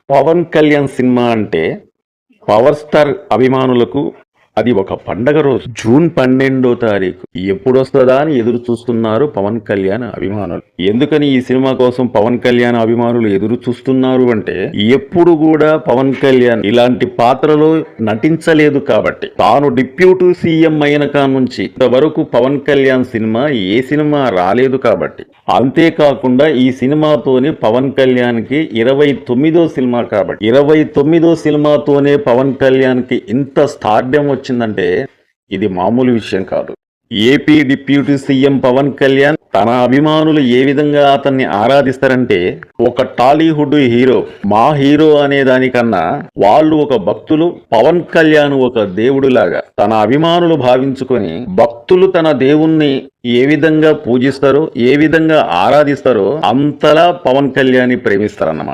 Pawan Kalyan cinema అంటే power star అభిమానులకు అది ఒక పండగ రోజు. జూన్ 12వ తారీఖు ఎప్పుడు వస్తుందా అని ఎదురు చూస్తున్నారు పవన్ కళ్యాణ్ అభిమానులు. ఎందుకని ఈ సినిమా కోసం పవన్ కళ్యాణ్ అభిమానులు ఎదురు చూస్తున్నారు అంటే, ఎప్పుడు కూడా పవన్ కళ్యాణ్ ఇలాంటి పాత్రలో నటించలేదు కాబట్టి. తాను డిప్యూటీ సీఎం అయిన నుంచి ఇంతవరకు పవన్ కళ్యాణ్ సినిమా ఏ సినిమా రాలేదు కాబట్టి. అంతేకాకుండా ఈ సినిమాతోనే పవన్ కళ్యాణ్ కి 29వ సినిమా కాబట్టి 29వ సినిమాతోనే పవన్ కళ్యాణ్ కి ఇంత స్టార్డమ్ వచ్చిందంటే ఇది మామూలు విషయం కాదు. AP deputy CM Pawan Kalyan తన అభిమానులు ఏ విధంగా అతన్ని ఆరాధిస్తారంటే, ఒక టాలీవుడ్ హీరో, మా హీరో అనే దానికన్నా వాళ్ళు ఒక భక్తులు, పవన్ కళ్యాణ్ ఒక దేవుడిలాగా తన అభిమానులు భావించుకొని, భక్తులు తన దేవుణ్ణి ఏ విధంగా పూజిస్తారో, ఏ విధంగా ఆరాధిస్తారో అంతలా పవన్ కళ్యాణ్ ప్రేమిస్తారన్నమాట.